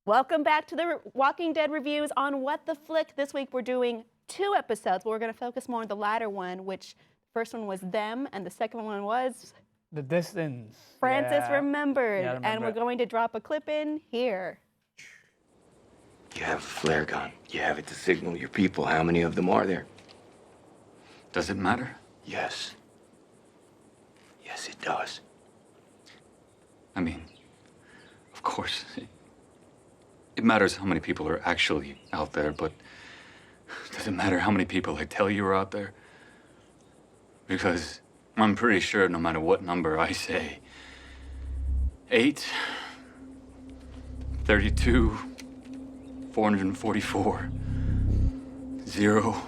Welcome back to the Walking Dead reviews on What the Flick. This week we're doing 2 episodes, but we're going to focus more on the latter one, which the first one was Them, and the second one was The Distance. Francis Yeah. Remembered. Yeah, I remember and we're it. going to drop a clip in here. You have a flare gun. You have it to signal your people. How many of them are there? Does it matter? Yes. Yes, it does. I mean, of course, it matters how many people are actually out there, but does it matter how many people I tell you are out there? Because I'm pretty sure no matter what number I say, 8, 32, 444, 0,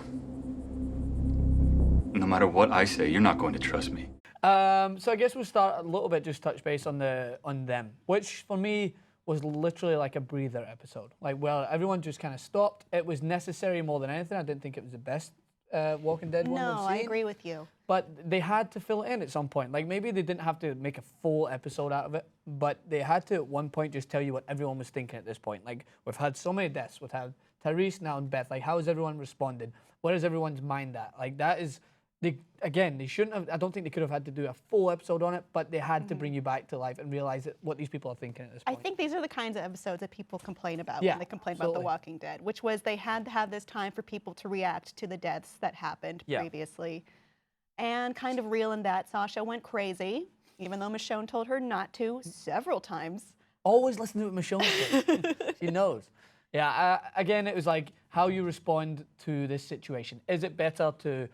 no matter what I say, you're not going to trust me. So I guess we'll start a little bit, just touch base on them, which for me was literally like a breather episode. Like, well, everyone just kind of stopped. It was necessary more than anything. I didn't think it was the best Walking Dead one we've No, seen. I agree with you. But they had to fill it in at some point. Like, maybe they didn't have to make a full episode out of it, but they had to at one point just tell you what everyone was thinking at this point. Like, we've had so many deaths. We've had Tyrese, now and Beth. Like, how has everyone responded? Where is everyone's mind at? Like, that is... They shouldn't have, I don't think they could have had to do a full episode on it, but they had to bring you back to life and realize what these people are thinking at this I point. think these are the kinds of episodes that people complain about Yeah, when they complain about absolutely. The Walking Dead, which was they had to have this time for people to react to the deaths that happened Yeah. previously. And kind of real in that, Sasha went crazy, even though Michonne told her not to several times. Always listen to what Michonne says. She knows. Yeah, again, it was like how you respond to this situation. Is it better to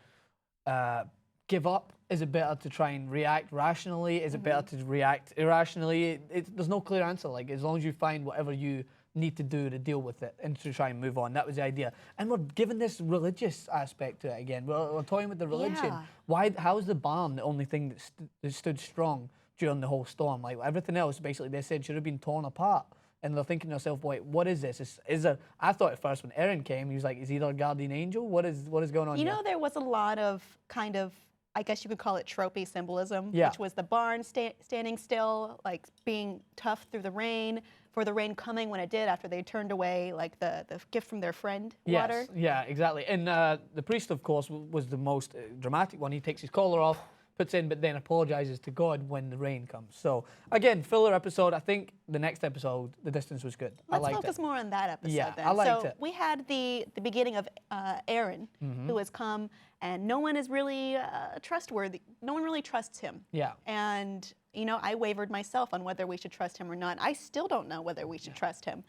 give up? Is it better to try and react rationally? Is it better to react irrationally? There's no clear answer. Like, as long as you find whatever you need to do to deal with it and to try and move on. That was the idea. And we're given this religious aspect to it again. We're toying with the religion. Yeah. How is the barn the only thing that stood strong during the whole storm? Like, everything else, basically, they said should have been torn apart. And they're thinking to themselves, wait, what is this? I thought at first when Aaron came, he was like, is he their guardian angel? What is going on You here? know, there was a lot of kind of, I guess you could call it tropey symbolism, Yeah. which was the barn standing still, like being tough through the rain, for the rain coming when it did after they turned away, like the gift from their friend, water. Yes, yeah, exactly. And the priest, of course, was the most dramatic one. He takes his collar off, puts in, but then apologizes to God when the rain comes. So, again, filler episode. I think the next episode, The Distance, was good. I Let's liked focus it. more on that episode Yeah, then. I liked so it. we had the beginning of Aaron, who has come, and no one is really trustworthy. No one really trusts him. Yeah. And, you know, I wavered myself on whether we should trust him or not. I still don't know whether we should trust him.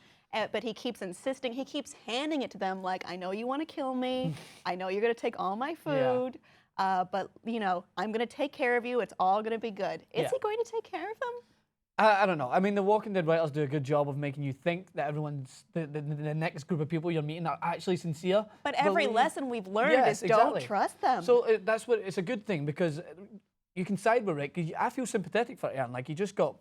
But he keeps insisting, he keeps handing it to them like, I know you want to kill me. I know you're going to take all my food. But, you know, I'm going to take care of you. It's all going to be good. Is he going to take care of them? I don't know. I mean, the Walking Dead writers do a good job of making you think that everyone's, the next group of people you're meeting are actually sincere. But every believe- lesson we've learned Yes, is don't exactly. trust them. So it's a good thing because you can side with Rick. 'Cause I feel sympathetic for Aaron. Like, he just got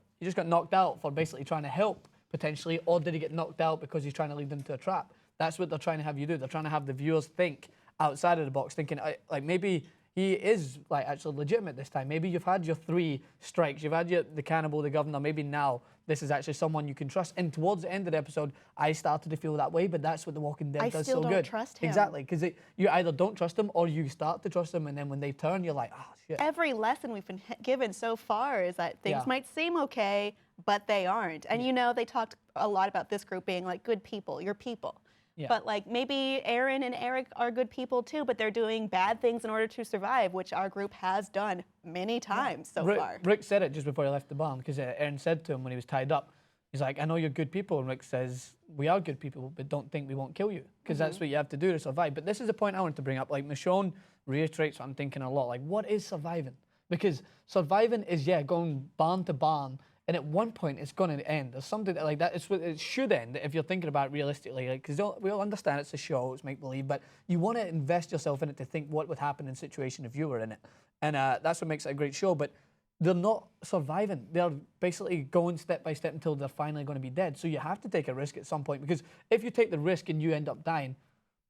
knocked out for basically trying to help potentially, or did he get knocked out because he's trying to lead them to a trap? That's what they're trying to have you do. They're trying to have the viewers think outside of the box, thinking like maybe he is like actually legitimate this time. Maybe you've had your 3 strikes. You've had the cannibal, the governor. Maybe now this is actually someone you can trust. And towards the end of the episode, I started to feel that way. But that's what The Walking Dead I does still so don't good. trust him. Exactly, because you either don't trust them or you start to trust them, and then when they turn, you're like, oh shit. Every lesson we've been given so far is that things Yeah. might seem okay, but they aren't. And you know, they talked a lot about this group being like good people, your people. Yeah. But like maybe Aaron and Eric are good people too, but they're doing bad things in order to survive, which our group has done many times so far. Rick said it just before he left the barn because Aaron said to him when he was tied up, he's like, I know you're good people. And Rick says, we are good people, but don't think we won't kill you because that's what you have to do to survive. But this is a point I wanted to bring up. Like, Michonne reiterates what I'm thinking a lot. Like, what is surviving? Because surviving is, going barn to barn, and at one point it's going to end. There's something like that. It's what it should end if you're thinking about it realistically. Like, because we all understand it's a show, it's make believe, but you want to invest yourself in it to think what would happen in a situation if you were in it, and that's what makes it a great show. But they're not surviving. They're basically going step by step until they're finally going to be dead. So you have to take a risk at some point, because if you take the risk and you end up dying,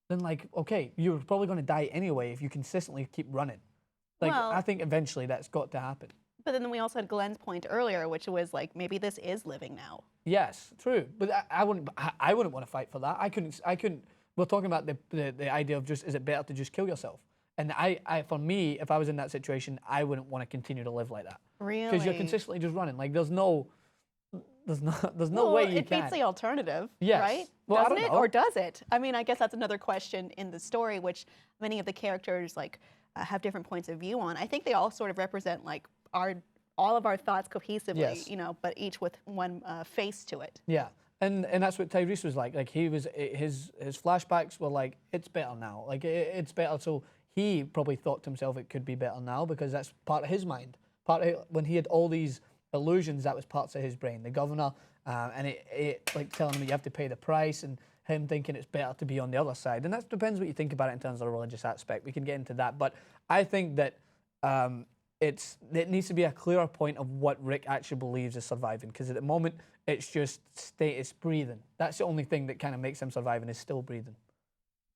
then like, okay, you're probably going to die anyway if you consistently keep running. Like, Well, I think eventually that's got to happen. But then we also had Glenn's point earlier, which was like maybe this is living now. Yes, true. But I wouldn't. I wouldn't want to fight for that. I couldn't. I couldn't. We're talking about the idea of just, is it better to just kill yourself? And for me, if I was in that situation, I wouldn't want to continue to live like that. Really? Because you're consistently just running. Like there's no Well, way you it can. beats the alternative, Yes. right? Well, I Doesn't don't it, know. or does it? I mean, I guess that's another question in the story, which many of the characters like have different points of view on. I think they all sort of represent like all of our thoughts cohesively, Yes. you know, but each with one face to it. Yeah, and that's what Tyrese was like. Like he was, his flashbacks were like, it's better now. Like it's better. So he probably thought to himself it could be better now because that's part of his mind. When he had all these illusions, that was parts of his brain. The governor, and it like telling him you have to pay the price, and him thinking it's better to be on the other side. And that depends what you think about it in terms of the religious aspect. We can get into that, but I think that. It needs to be a clearer point of what Rick actually believes is surviving, because at the moment it's just it's breathing. That's the only thing that kind of makes him surviving, is still breathing.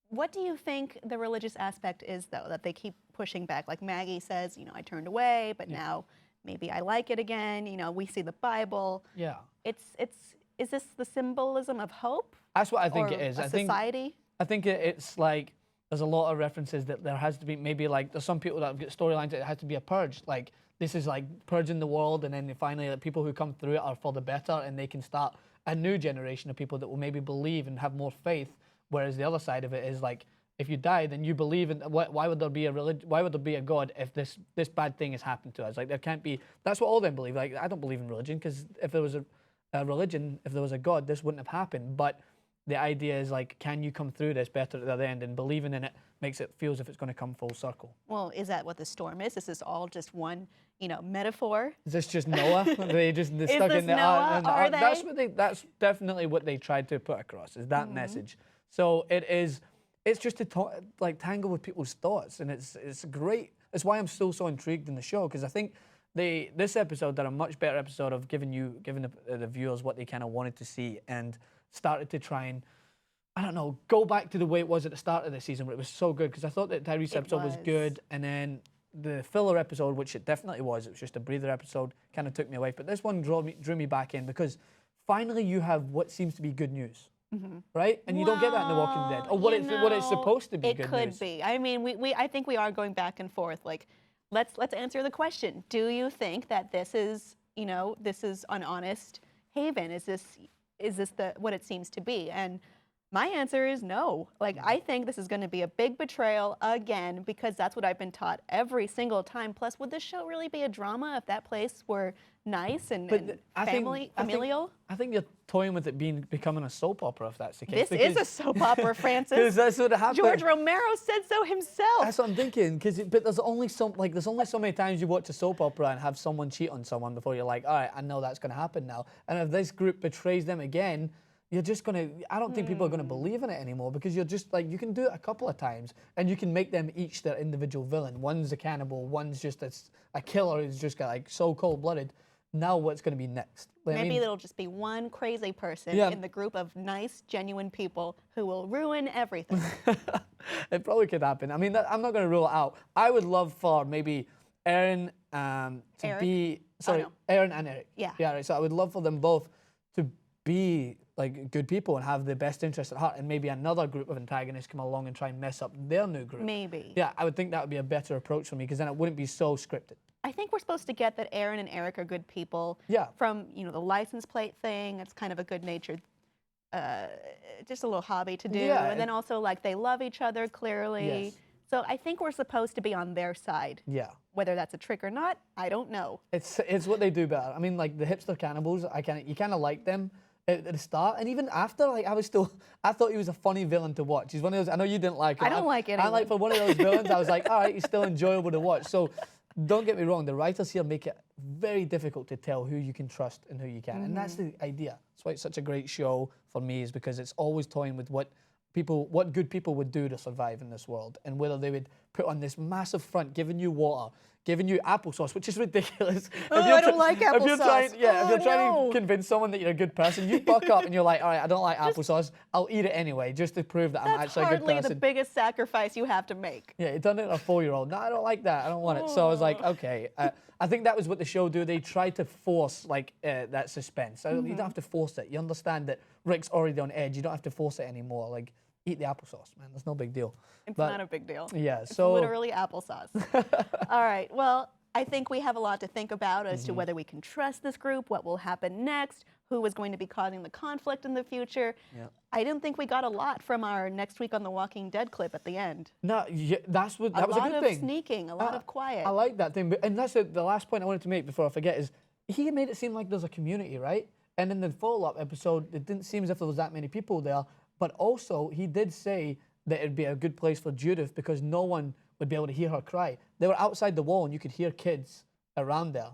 What do you think the religious aspect is, though, that they keep pushing back? Like Maggie says, you know, I turned away, but now maybe I like it again. You know, we see the Bible. Yeah. Is this the symbolism of hope? That's what I think or it is. A society? I think it's like there's a lot of references that there has to be, maybe like there's some people that have got storylines that it has to be a purge. Like this is like purging the world, and then finally like, people who come through it are for the better, and they can start a new generation of people that will maybe believe and have more faith. Whereas the other side of it is like, if you die, then you believe in why would there be a religion? Why would there be a God if this bad thing has happened to us? Like there can't be. That's what all them believe. Like I don't believe in religion, because if there was a religion, if there was a God, this wouldn't have happened. But the idea is like, can you come through this better at the other end? And believing in it makes it feel as if it's going to come full circle. Well, is that what the storm is? Is this all just one, you know, metaphor? Is this just Noah? They just stuck this in the Noah? Are they? That's definitely what they tried to put across, is that message. So it's just to like tangle with people's thoughts, and it's great. It's why I'm still so intrigued in the show, because I think this episode did a much better episode of giving the viewers what they kind of wanted to see, and started to try and, I don't know, go back to the way it was at the start of the season, where it was so good, because I thought that Tyrese episode was good, and then the filler episode, which it definitely was, it was just a breather episode, kind of took me away. But this one drew me back in, because finally you have what seems to be good news, right? And you don't get that in The Walking Dead, or what it's supposed to be. Good news. It could be. I mean, I think we are going back and forth. Like, let's answer the question: do you think that this is, you know, this is an honest haven? Is this what it seems to be? And my answer is no. Like, I think this is going to be a big betrayal again, because that's what I've been taught every single time. Plus, would this show really be a drama if that place were nice and familial? I think you're toying with it becoming a soap opera, if that's the case. This is a soap opera, Francis. Because that's what happened. George Romero said so himself. That's what I'm thinking. But there's only so many times you watch a soap opera and have someone cheat on someone before you're like, all right, I know that's going to happen now. And if this group betrays them again, you're just going to, I don't think people are going to believe in it anymore, because you're just like, you can do it a couple of times and you can make them each their individual villain. One's a cannibal, one's just a killer who's just got like so cold-blooded. Now what's going to be next? Maybe it'll just be one crazy person in the group of nice, genuine people who will ruin everything. It probably could happen. I mean, I'm not going to rule it out. I would love for maybe Aaron to Eric? be, Oh, no. Aaron and Eric. Yeah. Yeah, right. So I would love for them both to be like good people and have the best interest at heart, and maybe another group of antagonists come along and try and mess up their new group. Maybe. Yeah, I would think that would be a better approach for me, because then it wouldn't be so scripted. I think we're supposed to get that Aaron and Eric are good people. Yeah. From, you know, the license plate thing, it's kind of a good-natured, just a little hobby to do. Yeah, And then also, like, they love each other clearly. Yes. So I think we're supposed to be on their side. Yeah. Whether that's a trick or not, I don't know. It's what they do better. I mean, like the hipster cannibals, you kind of like them at the start, and even after, like I thought he was a funny villain to watch. He's one of those. I know you didn't like him. I don't like anyone. I like, for one of those villains, I was like, all right, he's still enjoyable to watch. So don't get me wrong, the writers here make it very difficult to tell who you can trust and who you can't, and that's the idea. That's why it's such a great show for me, is because it's always toying with what good people would do to survive in this world, and whether they would put on this massive front, giving you water, giving you applesauce, which is ridiculous. Oh, I don't like If you're trying, applesauce. if you're trying No. to convince someone that you're a good person, you buck up and you're like, all right, I don't like applesauce. I'll eat it anyway, just to prove that I'm That's actually a good hardly person. the biggest sacrifice you have to make. Yeah, he done it to a 4-year-old. No, I don't like that. I don't want it. So I was like, okay. I think that was what the show do. They tried to force like that suspense. So you don't have to force it. You understand that Rick's already on edge. You don't have to force it anymore. Like, eat the applesauce, man. That's no big deal. It's But- not a big deal. Yeah. It's So literally applesauce. All right. Well, I think we have a lot to think about as to whether we can trust this group, what will happen next, who is going to be causing the conflict in the future. Yeah. I didn't think we got a lot from our Next Week on The Walking Dead clip at the end. no, yeah, that was a lot good of thing. sneaking, a lot of quiet. I like that thing, and that's the last point I wanted to make before I forget is he made it seem like there's a community, right? And in the follow-up episode, it didn't seem as if there was that many people there. But also, he did say that it'd be a good place for Judith because no one would be able to hear her cry. They were outside the wall, and you could hear kids around there.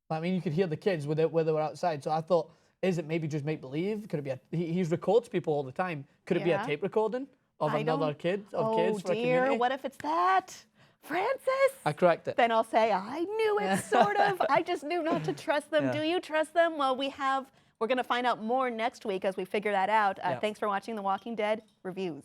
I mean, you could hear the kids where they were outside. So I thought, is it maybe just make believe? Could it be he records people all the time? Could it be Yeah. a tape recording of I another don't- kid oh kids for a dear, community? what if it's that? Francis? I cracked it. Then I'll say, I knew it, sort of. I just knew not to trust them. Yeah. Do you trust them? Well, we're going to find out more next week as we figure that out. Yeah. Thanks for watching The Walking Dead Reviews.